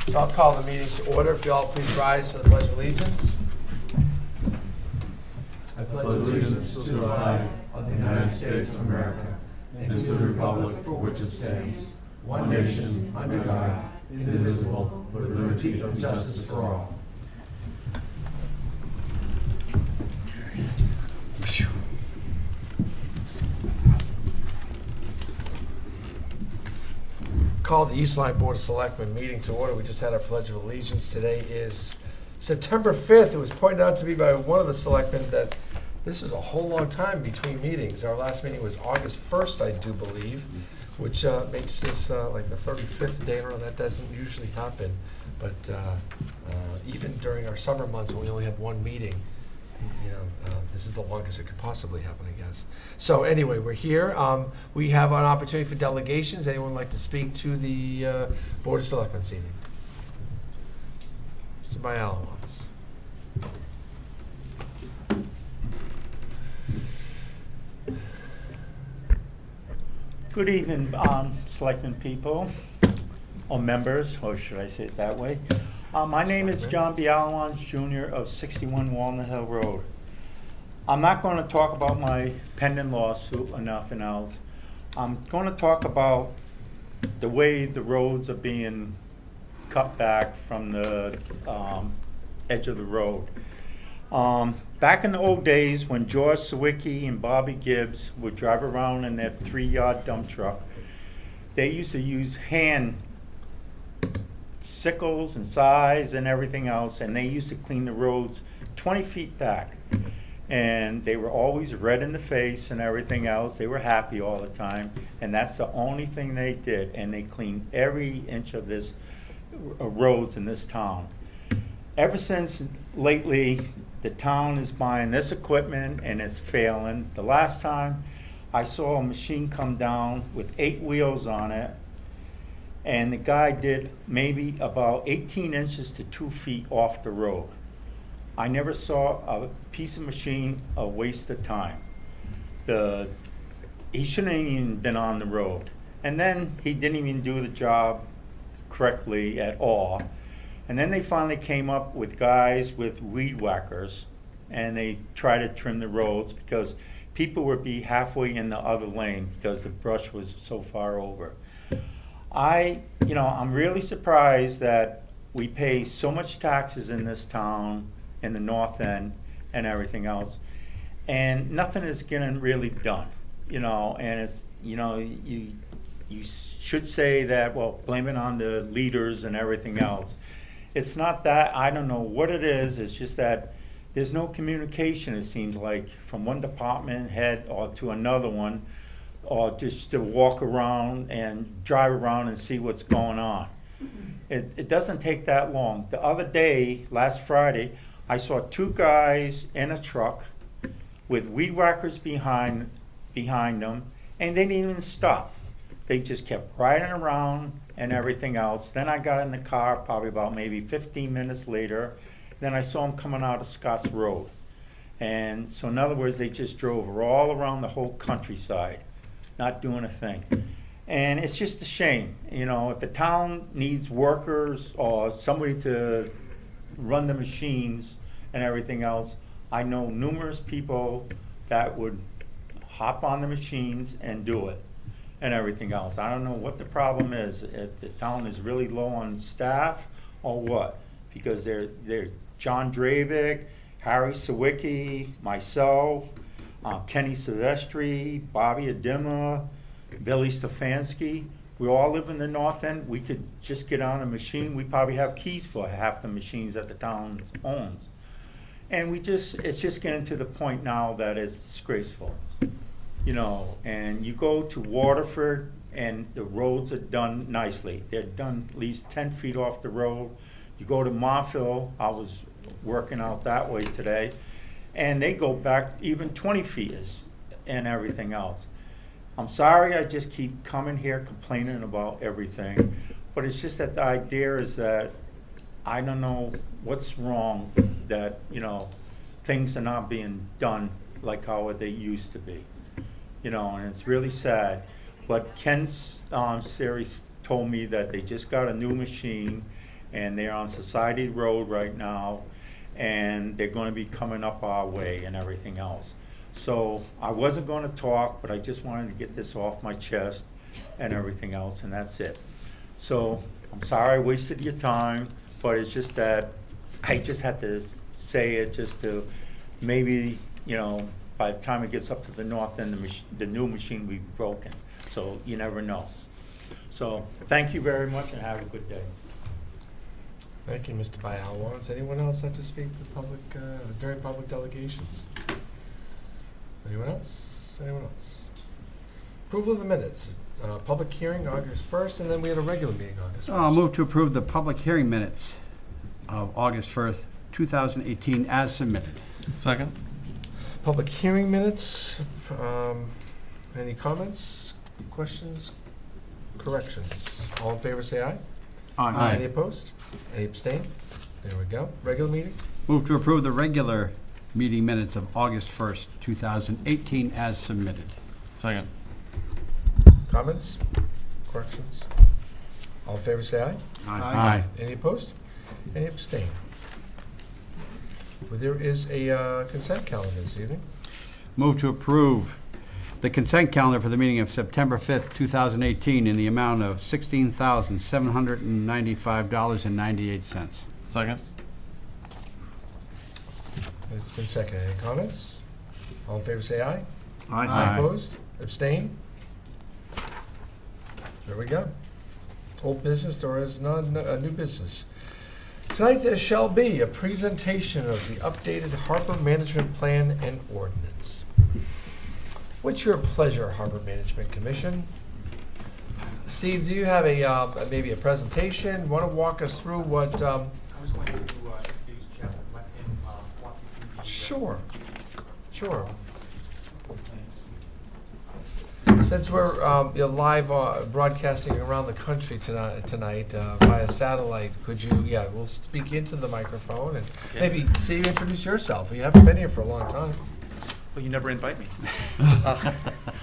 So I'll call the meeting to order. If you all please rise for the Pledge of Allegiance. I pledge allegiance to the flag of the United States of America and to the republic for which it stands, one nation, under God, indivisible, with liberty and justice for all. Call the East Lyme Board of Selectmen meeting to order. We just had our Pledge of Allegiance. Today is September 5th. It was pointed out to me by one of the selectmen that this was a whole long time between meetings. Our last meeting was August 1st, I do believe, which makes this like the 35th day. I don't know, that doesn't usually happen. But even during our summer months when we only had one meeting, this is the longest it could possibly happen, I guess. So anyway, we're here. We have an opportunity for delegations. Anyone like to speak to the Board of Selectmen this evening? Mr. Biala wants. Good evening, Selectmen people, or members, or should I say it that way? My name is John Bialawans Jr. of 61 Walnut Hill Road. I'm not going to talk about my pending lawsuit or nothing else. I'm going to talk about the way the roads are being cut back from the edge of the road. Back in the old days when George Sawicki and Bobby Gibbs would drive around in their 3-yard dump truck, they used to use hand sickles and size and everything else, and they used to clean the roads 20 feet back. And they were always red in the face and everything else. They were happy all the time, and that's the only thing they did. And they cleaned every inch of this roads in this town. Ever since lately, the town is buying this equipment and it's failing. The last time I saw a machine come down with 8 wheels on it, and the guy did maybe about 18 inches to 2 feet off the road. I never saw a piece of machine a waste of time. He shouldn't have even been on the road. And then he didn't even do the job correctly at all. And then they finally came up with guys with weed whackers, and they tried to trim the roads because people would be halfway in the other lane because the brush was so far over. I'm really surprised that we pay so much taxes in this town, in the north end and everything else, and nothing is getting really done, and it's, you should say that, well, blame it on the leaders and everything else. It's not that. I don't know what it is. It's just that there's no communication, it seems like, from one department head or to another one, or just to walk around and drive around and see what's going on. It doesn't take that long. The other day, last Friday, I saw 2 guys in a truck with weed whackers behind them, and they didn't even stop. They just kept riding around and everything else. Then I got in the car probably about maybe 15 minutes later. Then I saw them coming out of Scotts Road. And so in other words, they just drove all around the whole countryside, not doing a thing. And it's just a shame. If the town needs workers or somebody to run the machines and everything else, I know numerous people that would hop on the machines and do it and everything else. I don't know what the problem is. If the town is really low on staff or what, because they're John Dravik, Harry Sawicki, myself, Kenny Silvestri, Bobby Adima, Billy Stefanski. We all live in the north end. We could just get on a machine. We probably have keys for half the machines that the town owns. And it's just getting to the point now that it's disgraceful. And you go to Waterford and the roads are done nicely. They're done at least 10 feet off the road. You go to Montville, I was working out that way today, and they go back even 20 feet and everything else. I'm sorry I just keep coming here complaining about everything, but it's just that the idea is that I don't know what's wrong that, things are not being done like how they used to be. And it's really sad. But Ken Series told me that they just got a new machine and they're on Society Road right now, and they're gonna be coming up our way and everything else. So I wasn't gonna talk, but I just wanted to get this off my chest and everything else, and that's it. So, I'm sorry I wasted your time, but it's just that I just had to say it just to maybe, by the time it gets up to the north end, the new machine will be broken. So you never know. So thank you very much and have a good day. Thank you, Mr. Bialwans. Anyone else like to speak to the public during public delegations? Anyone else? Anyone else? Approval of the minutes. Public hearing August 1st, and then we had a regular meeting August 1st. I'll move to approve the public hearing minutes of August 1st, 2018 as submitted. Second? Public hearing minutes. Any comments, questions, corrections? All in favor, say aye. Aye. Any opposed? Any abstain? There we go. Regular meeting. Move to approve the regular meeting minutes of August 1st, 2018 as submitted. Second. Comments, corrections? All in favor, say aye. Aye. Any opposed? Any abstain? Well, there is a consent calendar this evening. Move to approve the consent calendar for the meeting of September 5th, 2018 in the amount of $16,795.98. Second? It's been seconded. Any comments? All in favor, say aye. Aye. Opposed? Abstain? There we go. Old business, there is none, new business. Tonight there shall be a presentation of the updated harbor management plan and ordinance. What's your pleasure, Harbor Management Commission? Steve, do you have maybe a presentation? Want to walk us through what? I was going to introduce Jeff and let him walk you through the. Sure. Since we're live broadcasting around the country tonight via satellite, could you, we'll speak into the microphone and maybe see you introduce yourself. You haven't been here for a long time. Well, you never invite me.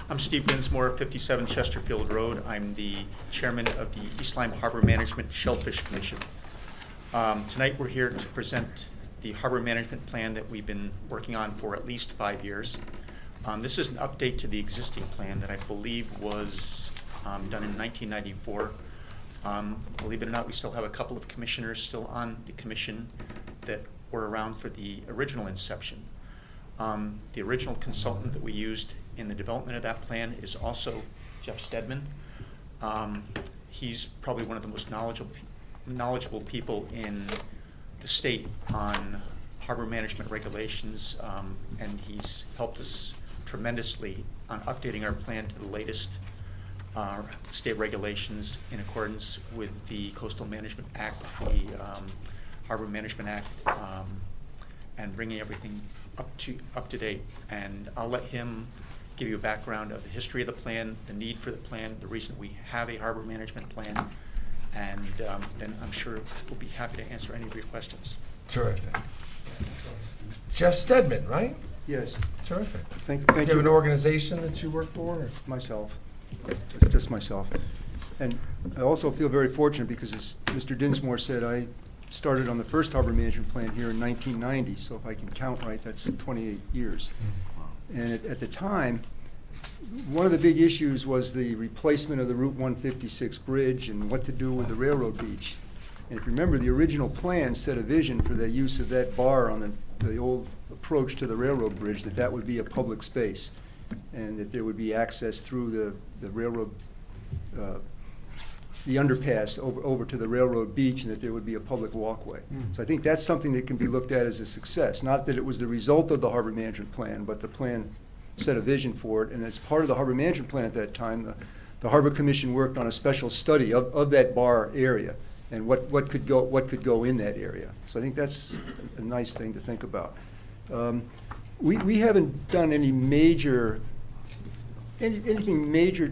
I'm Steve Dinsmore, 57 Chesterfield Road. I'm the chairman of the East Lyme Harbor Management Shellfish Commission. Tonight we're here to present the harbor management plan that we've been working on for at least 5 years. This is an update to the existing plan that I believe was done in 1994. Believe it or not, we still have a couple of commissioners still on the commission that were around for the original inception. The original consultant that we used in the development of that plan is also Jeff Stedman. He's probably one of the most knowledgeable people in the state on harbor management regulations, and he's helped us tremendously on updating our plan to the latest state regulations in accordance with the Coastal Management Act, the Harbor Management Act, and bringing everything up to date. And I'll let him give you a background of the history of the plan, the need for the plan, the reason we have a harbor management plan, and then I'm sure we'll be happy to answer any of your questions. Terrific. Jeff Stedman, right? Yes, Terrific. thank Do you have an you. organization that you work for? Or? Myself, just myself. And I also feel very fortunate because, as Mr. Dinsmore said, I started on the first harbor management plan here in 1990, so if I can count right, that's 28 years. And at the time, one of the big issues was the replacement of the Route 156 bridge and what to do with the railroad beach. And if you remember, the original plan set a vision for the use of that bar on the old approach to the railroad bridge, that would be a public space, and that there would be access through the railroad, the underpass over to the railroad beach, and that there would be a public walkway. So I think that's something that can be looked at as a success. Not that it was the result of the harbor management plan, but the plan set a vision for it. And as part of the harbor management plan at that time, the Harbor Commission worked on a special study of that bar area and what could go in that area. So I think that's a nice thing to think about. We haven't done any anything major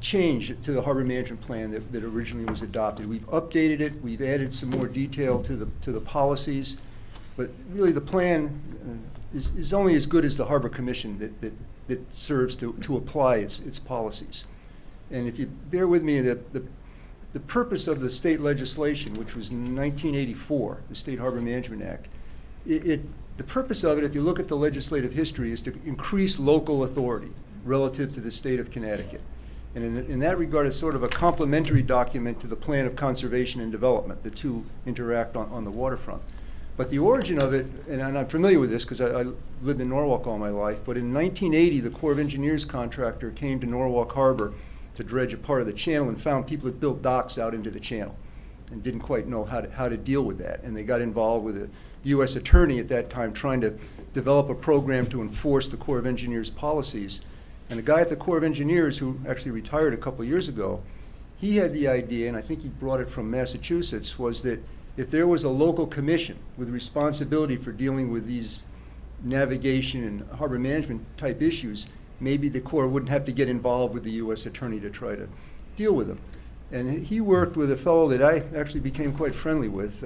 change to the harbor management plan that originally was adopted. We've updated it, we've added some more detail to the policies, but really the plan is only as good as the Harbor Commission that serves to apply its policies. And if you bear with me, the purpose of the state legislation, which was in 1984, the State Harbor Management Act, the purpose of it, if you look at the legislative history, is to increase local authority relative to the state of Connecticut. And in that regard, it's sort of a complementary document to the Plan of Conservation and Development. The two interact on the waterfront. But the origin of it, and I'm familiar with this because I lived in Norwalk all my life, but in 1980, the Corps of Engineers contractor came to Norwalk Harbor to dredge a part of the channel and found people had built docks out into the channel and didn't quite know how to deal with that. And they got involved with a U.S. attorney at that time trying to develop a program to enforce the Corps of Engineers policies. And a guy at the Corps of Engineers, who actually retired a couple of years ago, he had the idea, and I think he brought it from Massachusetts, was that if there was a local commission with responsibility for dealing with these navigation and harbor management type issues, maybe the Corps wouldn't have to get involved with the U.S. attorney to try to deal with them. And he worked with a fellow that I actually became quite friendly with,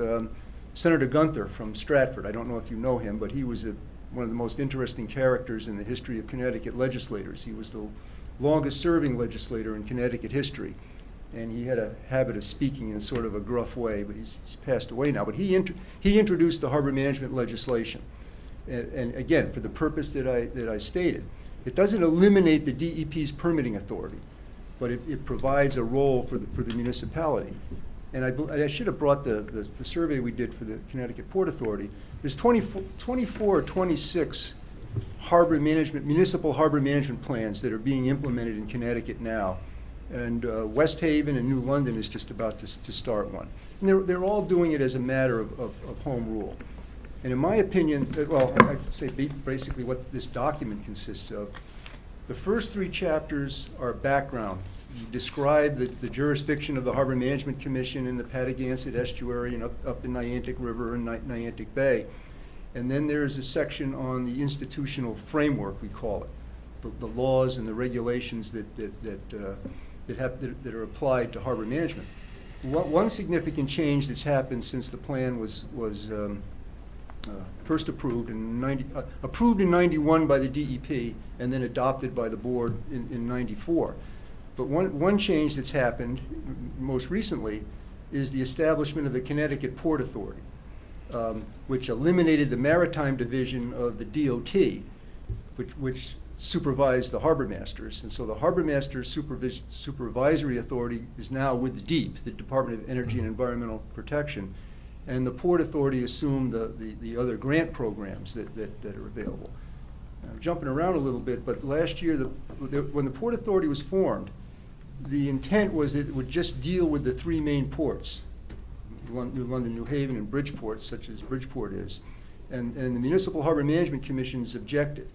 Senator Gunther from Stratford. I don't know if you know him, but he was one of the most interesting characters in the history of Connecticut legislators. He was the longest serving legislator in Connecticut history. And he had a habit of speaking in sort of a gruff way, but he's passed away now. But he introduced the harbor management legislation. And again, for the purpose that I stated. It doesn't eliminate the DEP's permitting authority, but it provides a role for the municipality. And I should have brought the survey we did for the Connecticut Port Authority. There's 24 or 26 municipal harbor management plans that are being implemented in Connecticut now. And West Haven and New London is just about to start one. And they're all doing it as a matter of home rule. And in my opinion, well, I'd say basically what this document consists of, the first 3 chapters are background. You describe the jurisdiction of the Harbor Management Commission in the Patagonia Estuary and up the Niantic River and Niantic Bay. And then there's a section on the institutional framework, we call it, the laws and the regulations that are applied to harbor management. One significant change that's happened since the plan was first approved in 91 by the DEP and then adopted by the board in 94. But one change that's happened most recently is the establishment of the Connecticut Port Authority, which eliminated the maritime division of the DOT, which supervised the harbor masters. And so the harbor master's supervisory authority is now with the DEEP, the Department of Energy and Environmental Protection. And the Port Authority assumed the other grant programs that are available. I'm jumping around a little bit, but last year, when the Port Authority was formed, the intent was that it would just deal with the 3 main ports, New London, New Haven, and Bridgeport, such as Bridgeport is. And the Municipal Harbor Management Commissions objected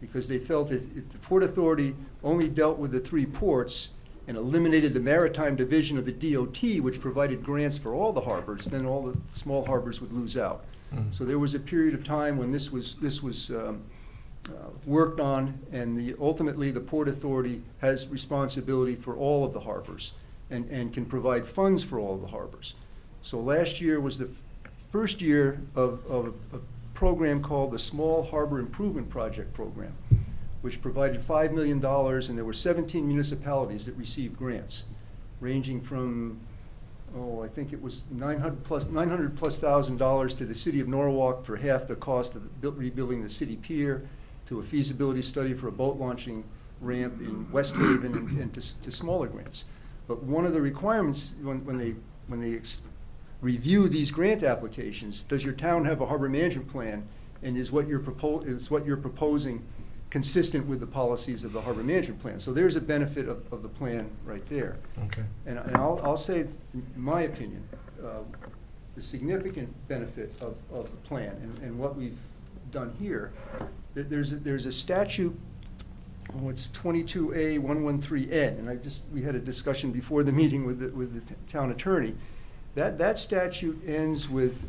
because they felt that if the Port Authority only dealt with the 3 ports and eliminated the maritime division of the DOT, which provided grants for all the harbors, then all the small harbors would lose out. Mm-hmm. So there was a period of time when this was worked on, and ultimately the Port Authority has responsibility for all of the harbors and can provide funds for all of the harbors. So last year was the first year of a program called the Small Harbor Improvement Project Program, which provided $5 million, and there were 17 municipalities that received grants, ranging from, I think it was $900 plus thousand to the city of Norwalk for half the cost of rebuilding the city pier, to a feasibility study for a boat launching ramp in West Haven, and to smaller grants. But one of the requirements when they review these grant applications, does your town have a harbor management plan, and is what you're proposing consistent with the policies of the harbor management plan? So there's a benefit of the plan right there. Okay. And I'll say, in my opinion, the significant benefit of the plan and what we've done here, there's a statute, it's 22A 113N, and we had a discussion before the meeting with the town attorney. That statute ends with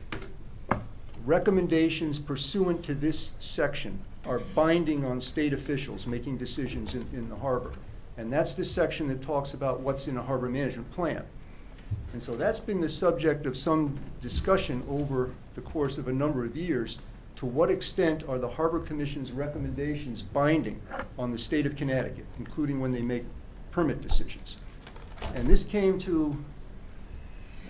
recommendations pursuant to this section are binding on state officials making decisions in the harbor. And that's the section that talks about what's in a harbor management plan. And so that's been the subject of some discussion over the course of a number of years. To what extent are the Harbor Commission's recommendations binding on the state of Connecticut, including when they make permit decisions? And this came to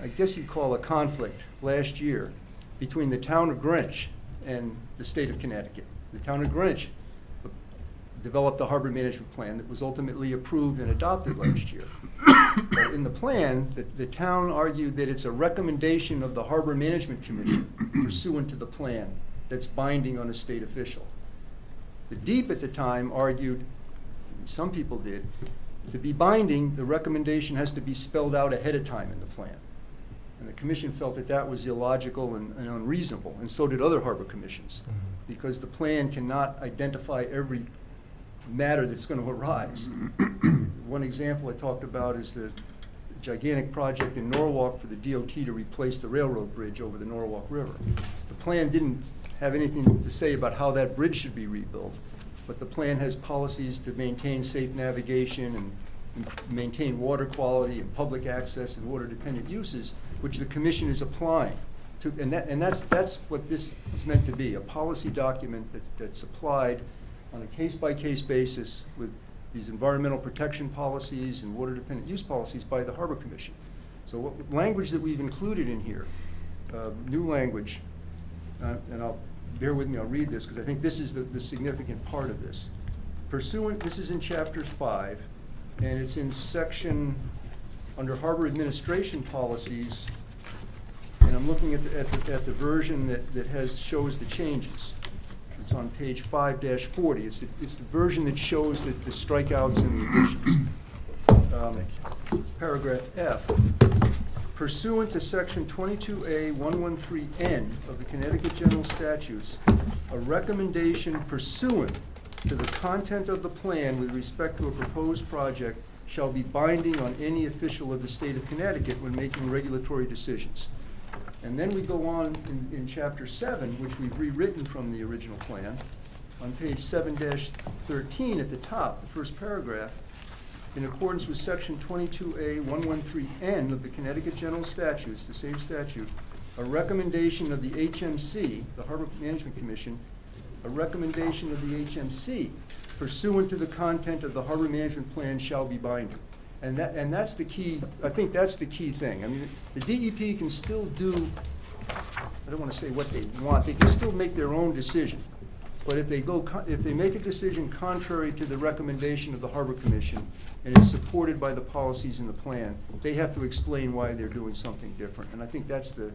I guess you'd call a conflict last year between the town of Greenwich and the state of Connecticut. The town of Greenwich developed a harbor management plan that was ultimately approved and adopted last year. But in the plan, the town argued that it's a recommendation of the Harbor Management Commission pursuant to the plan that's binding on a state official. The DEEP at the time argued, some people did, to be binding, the recommendation has to be spelled out ahead of time in the plan. And the commission felt that that was illogical and unreasonable, and so did other harbor commissions, because the plan cannot identify every matter that's going to arise. One example I talked about is the gigantic project in Norwalk for the DOT to replace the railroad bridge over the Norwalk River. The plan didn't have anything to say about how that bridge should be rebuilt, but the plan has policies to maintain safe navigation and maintain water quality and public access and water-dependent uses, which the commission is applying to, and that's what this is meant to be, a policy document that's applied on a case-by-case basis with these environmental protection policies and water-dependent use policies by the Harbor Commission. So what language that we've included in here, new language, and bear with me, I'll read this, because I think this is the significant part of this. Pursuant, this is in chapter 5, and it's in section, under harbor administration policies, and I'm looking at the version that shows the changes. It's on page 5-40. It's the version that shows the strikeouts and the additions. Paragraph F. Pursuant to section 22A113N of the Connecticut General Statutes, a recommendation pursuant to the content of the plan with respect to a proposed project shall be binding on any official of the state of Connecticut when making regulatory decisions. And then we go on in chapter 7, which we've rewritten from the original plan, on page 7-13 at the top, the first paragraph, in accordance with section 22A113N of the Connecticut General Statutes, the same statute, a recommendation of the HMC, the Harbor Management Commission, a recommendation of the HMC pursuant to the content of the Harbor Management Plan shall be binding. And that's the key, I think that's the key thing. I mean, the DEP can still do, I don't want to say what they want, they can still make their own decision. But if they make a decision contrary to the recommendation of the Harbor Commission and is supported by the policies in the plan, they have to explain why they're doing something different. And I think that's the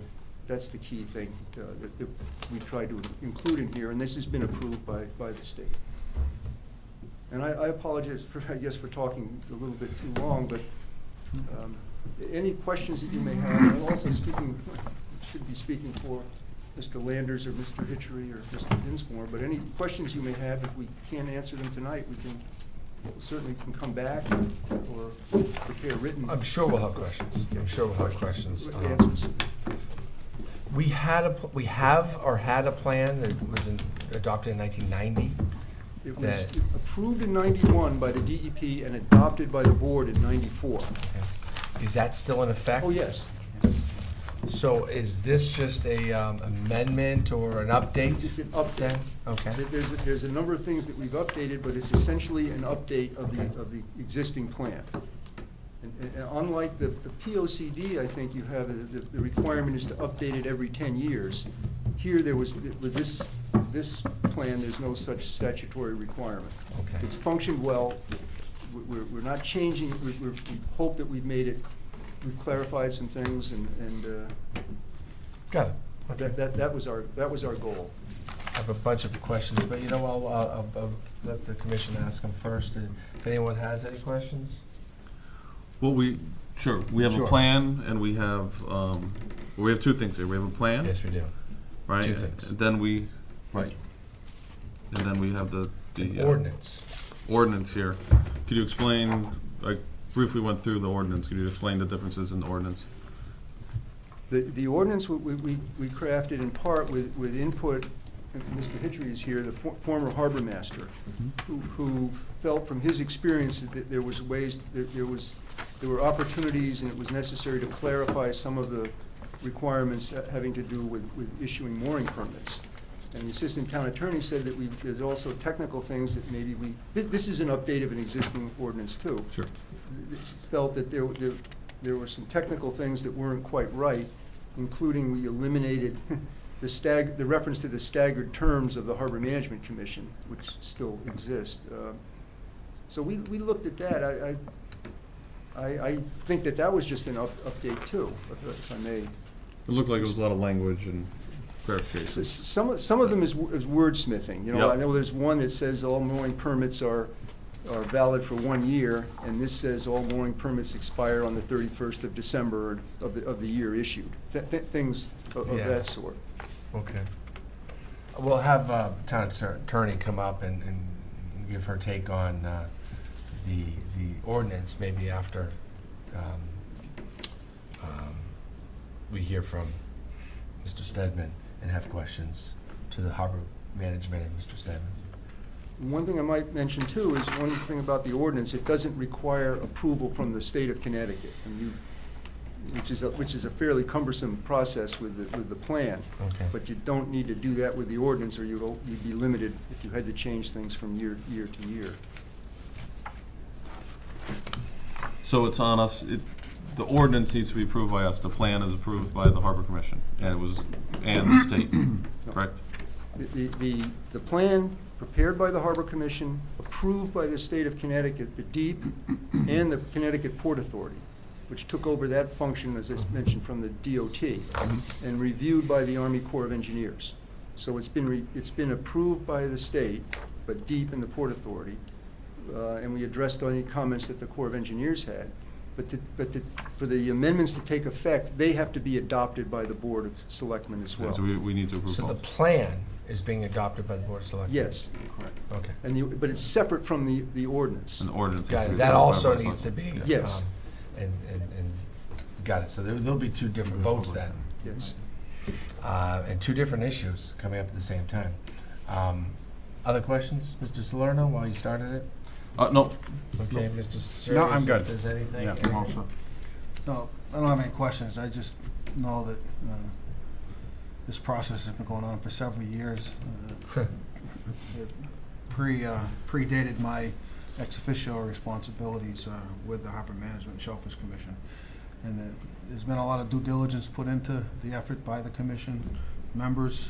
key thing that we tried to include in here, and this has been approved by the state. And I apologize for, I guess, for talking a little bit too long, but any questions that you may have, and I'm also should be speaking for Mr. Landers or Mr. Hitchery or Mr. Dinsmore, but any questions you may have, if we can't answer them tonight, we certainly can come back or prepare written. I'm sure we'll have questions. Answers. We had a plan that was adopted in 1990. It was approved in 91 by the DEP and adopted by the board in 94. Is that still in effect? Oh, yes. So is this just a amendment or an update? It's an update. Okay. There's a number of things that we've updated, but it's essentially an update of the existing plan. And unlike the POCD, I think you have the requirement is to update it every 10 years. Here, with this plan, there's no such statutory requirement. Okay. It's functioned well. We're not changing. We hope that we've clarified some things, and Got it. Okay. that was our goal. I have a bunch of questions, but I'll let the commission ask them first. If anyone has any questions? Well, we have Sure. a plan, and we have two things here. We have a plan, Yes, we do. right? Two things. And then we have the Ordinance. ordinance here. Could you explain? I briefly went through the ordinance. Could you explain the differences in the ordinance? The ordinance we crafted in part with input, and Mr. Hitchery is here, the former harbor master, who felt from his experience that there were opportunities and it was necessary to clarify some of the requirements having to do with issuing mooring permits. And the assistant town attorney said that there's also technical things that maybe this is an update of an existing ordinance too. Sure. Felt that there were some technical things that weren't quite right, including we eliminated the reference to the staggered terms of the Harbor Management Commission, which still exist. So we looked at that. I think that was just an update too, if I may. It looked like it was a lot of language and clarification. Some of them is wordsmithing. You know, Yep. I know there's one that says all mooring permits are valid for 1 year, and this says all mooring permits expire on the 31st of December of the year issued. Things of Yeah. that sort. Okay. We'll have town attorney come up and give her take on the ordinance, maybe after we hear from Mr. Stedman and have questions to the harbor management and Mr. Stedman. One thing I might mention too is one thing about the ordinance, it doesn't require approval from the state of Connecticut, which is a fairly cumbersome process with the plan. Okay. But you don't need to do that with the ordinance, or you'd be limited if you had to change things from year to year. So it's on us, the ordinance needs to be approved by us, the plan is approved by the Harbor Commission, and the state, correct? The plan prepared by the Harbor Commission, approved by the state of Connecticut, the DEEP, and the Connecticut Port Authority, which took over that function, as I mentioned, from the DOT, and reviewed by the Army Corps of Engineers. So it's been approved by the state, but DEEP and the Port Authority, and we addressed any comments that the Corps of Engineers had. But for the amendments to take effect, they have to be adopted by the Board of Selectmen as well. So we need to approve So the both. plan is being adopted by the Board of Selectmen? Yes, correct. Okay. But it's separate from the ordinance. And the ordinance needs Got to it. be That approved by also the needs to be. selectmen. Yes. And, got it. So there'll be two different votes then, Yes. and two different issues coming up at the same time. Other questions, Mr. Salerno, while you started it? No, Okay, Mr. Sirius? No, I'm good. If there's anything? Yeah, I'm all set. No, I don't have any questions. I just know that this process has been going on for several years. It predated my ex officio responsibilities with the Harbor Management and Shellfish Commission. And there's been a lot of due diligence put into the effort by the commission members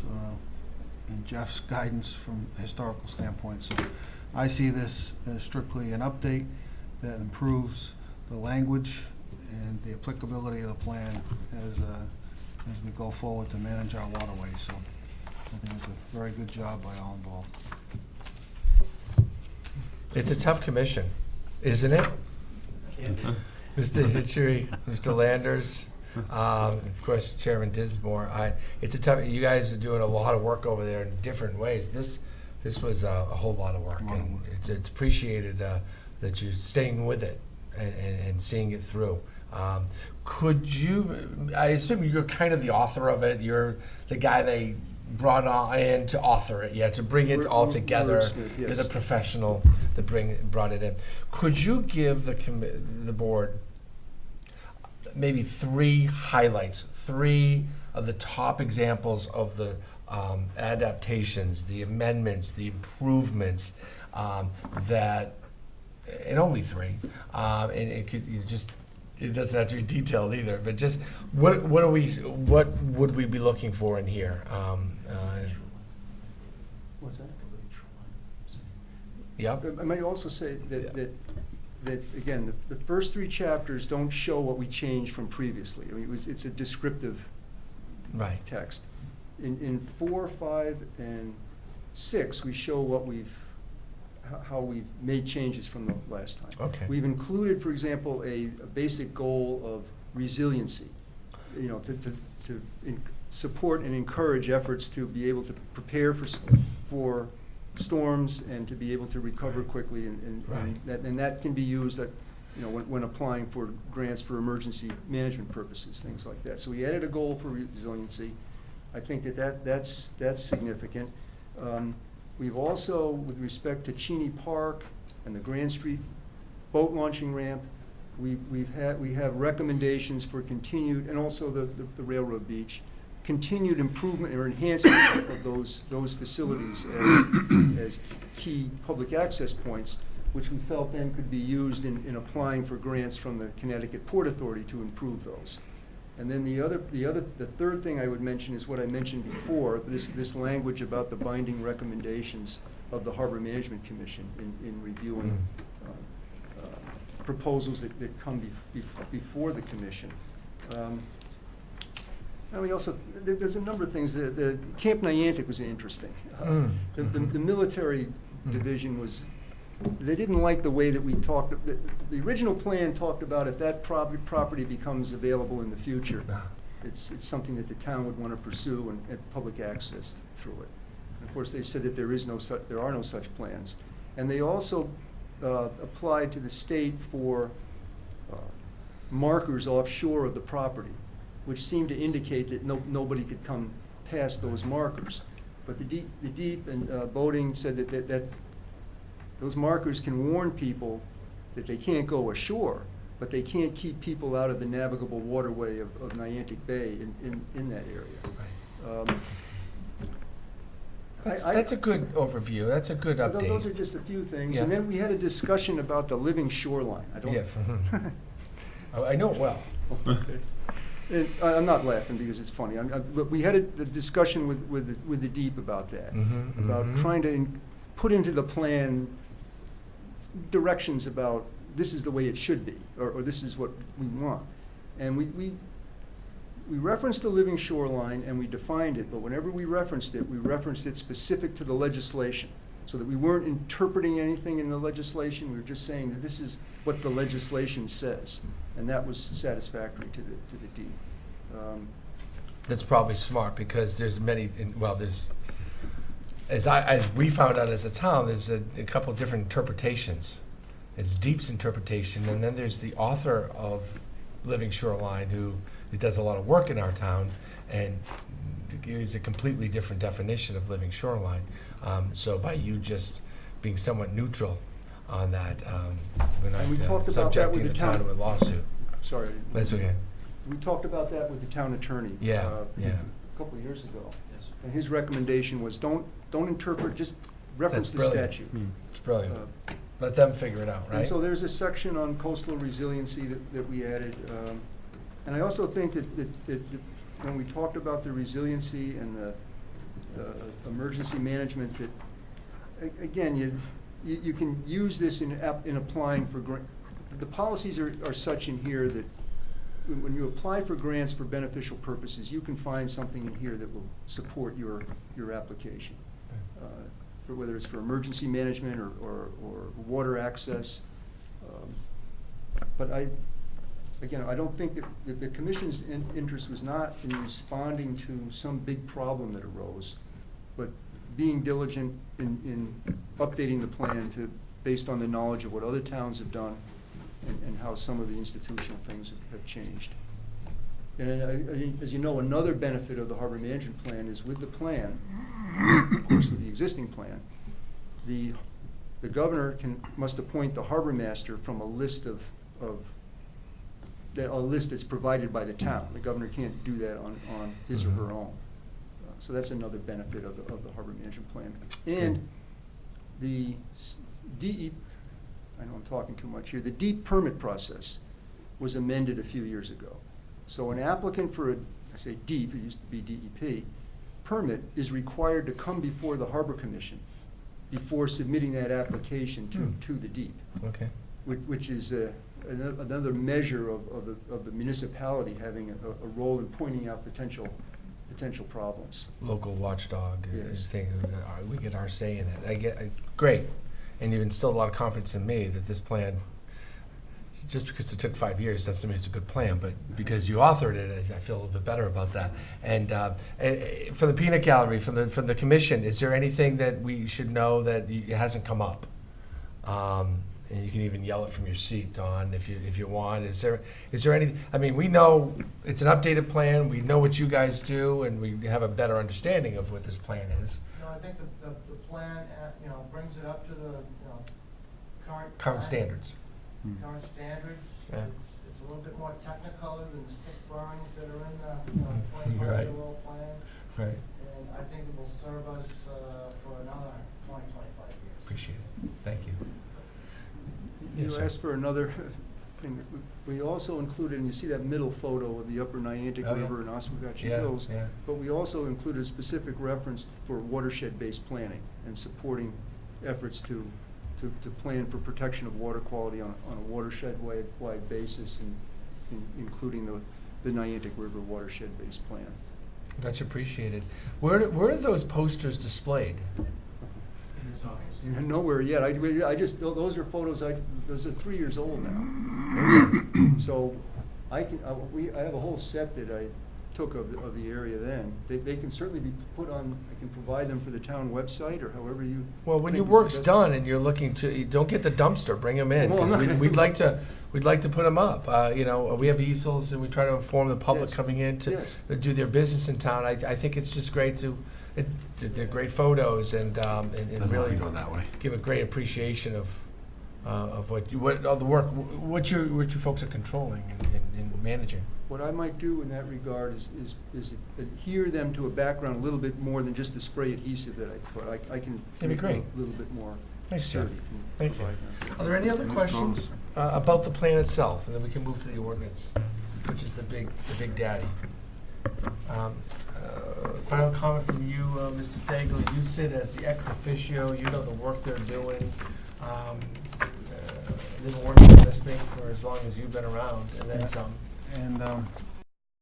and Jeff's guidance from a historical standpoint. So I see this as strictly an update that improves the language and the applicability of the plan as we go forward to manage our waterways. So I think it's a very good job by all involved. It's a tough commission, isn't it? Mr. Hitchery, Mr. Landers, of course, Chairman Dismore. It's a tough. You guys are doing a lot of work over there in different ways. This was a whole lot of work, and it's appreciated that you're staying with it and seeing it through. Could you? I assume you're kind of the author of it. You're the guy they brought on in to author it, to bring it all together. Wordsmith, yes. You're the professional that brought it in. Could you give the board maybe three highlights, three of the top examples of the adaptations, the amendments, the improvements that, and only three, and it doesn't have to be detailed either, but just what would we be looking for in here? What's that? Yep. I might also say that again, the first three chapters don't show what we changed from previously. I mean, it's a descriptive Right. text. In 4, 5, and 6, we show how we've made changes from the last time. Okay. We've included, for example, a basic goal of resiliency, to support and encourage efforts to be able to prepare for storms and to be able to recover quickly, and that can be used when applying for grants for emergency management purposes, things like that. So we added a goal for resiliency. I think that's significant. We've also, with respect to Cheney Park and the Grand Street boat launching ramp, we have recommendations for continued, and also the railroad beach, continued improvement or enhancement of those facilities as key public access points, which we felt then could be used in applying for grants from the Connecticut Port Authority to improve those. And then the third thing I would mention is what I mentioned before, this language about the binding recommendations of the Harbor Management Commission in reviewing proposals that come before the commission. And we also, there's a number of things. The Camp Niantic was interesting. The military division was, they didn't like the way that we talked. The original plan talked about if that property becomes available in the future, it's something that the town would want to pursue and public access through it. And of course, they said that there are no such plans. And they also applied to the state for markers offshore of the property, which seemed to indicate that nobody could come past those markers. But the deep and boating said that those markers can warn people that they can't go ashore, but they can't keep people out of the navigable waterway of Niantic Bay in that area. That's a good overview. That's a good update. Those are just a few things. Yeah. And then we had a discussion about the living shoreline. Yeah. I know it well. Okay. And I'm not laughing because it's funny. But we had a discussion with the deep about that, about trying to put into the plan directions about this is the way it should be, or this is what we want. And we referenced the living shoreline and we defined it, but whenever we referenced it specific to the legislation, so that we weren't interpreting anything in the legislation. We were just saying that this is what the legislation says, and that was satisfactory to the deep. That's probably smart because there's many. There's as we found out as a town, there's a couple of different interpretations. It's Deep's interpretation, and then there's the author of Living Shoreline who does a lot of work in our town and gives a completely different definition of living shoreline. So by you just being somewhat neutral on that, we're And we talked not about that subjecting with the the town town. to a lawsuit. Sorry. That's okay. We talked about that with the town attorney. Yeah, yeah. A couple of years ago. And his recommendation was don't interpret, just reference That's the brilliant. statute. It's brilliant. Uh, Let them figure it out, And right? so there's a section on coastal resiliency that we added. And I also think that when we talked about the resiliency and the emergency management, that, again, you can use this in applying for the policies are such in here that when you apply for grants for beneficial purposes, you can find something in here that will support your application. For whether it's for emergency management or water access. But I don't think that the commission's interest was not in responding to some big problem that arose, but being diligent in updating the plan based on the knowledge of what other towns have done and how some of the institutional things have changed. And as you know, another benefit of the harbor management plan is with the plan, of course with the existing plan, the governor must appoint the harbor master from a list a list that's provided by the town. The governor can't do that on his or her own. So that's another benefit of the harbor management plan. And the DEP, I know I'm talking too much here, the deep permit process was amended a few years ago. So an applicant for I say deep, it used to be DEP, permit is required to come before the Harbor Commission before submitting that application to the deep. Okay. Which is another measure of the municipality having a role in pointing out potential problems. Local watchdog Yes. thing. We get our say in it. Great. And you've instilled a lot of confidence in me that this plan, just because it took 5 years doesn't mean it's a good plan, but because you authored it, I feel a little bit better about that. And for the peanut gallery, from the commission, is there anything that we should know that hasn't come up? And you can even yell it from your seat, Dawn, if you want. Is there anything? I mean, we know it's an updated plan. We know what you guys do, and we have a better understanding of what this plan is. No, I think the plan, brings it up to the, current. Current standards. Current standards. Yeah. It's a little bit more technicolor than the stick drawings that are in the, Right. 25-year-old plan. Right. And I think it will serve us, for another 20, 25 years. Appreciate it. Thank you. You Yes, sir. asked for another thing. We also included, and you see that middle photo of the upper Niantic Oh, yeah. River and Oswegatchie Yeah, Hills. yeah. But we also included a specific reference for watershed-based planning and supporting efforts to plan for protection of water quality on a watershed-wide basis, and including the Niantic River watershed-based plan. Much appreciated. Where are those posters displayed? Nowhere yet. I just, those are photos, those are 3 years old now. So I have a whole set that I took of the area then. They can certainly be put on, I can provide them for the town website or however you. Well, when your think is work's best. done and you're looking to, you don't get the dumpster, bring them in, Well, I'm not because gonna- we'd like to put them up. You know, we have easels and we try to inform the public Yes. coming in to Yes. do their business in town. I think it's just great they're great photos and really go that way. give a great appreciation of all the work, what you folks are controlling and managing. What I might do in that regard is adhere them to a background a little bit more than just the spray adhesive that I put. I can That'd be make them great. a little bit more Thanks, Jeff. sturdy and Thank you. provide them. Are there any other questions about the plan itself? And then we can move to the ordinance, which is the big daddy. Final comment from you, Mr. Daigle. You sit as the ex officio, you know the work they're doing. They've been working on this thing for as long as you've been around, and then some. And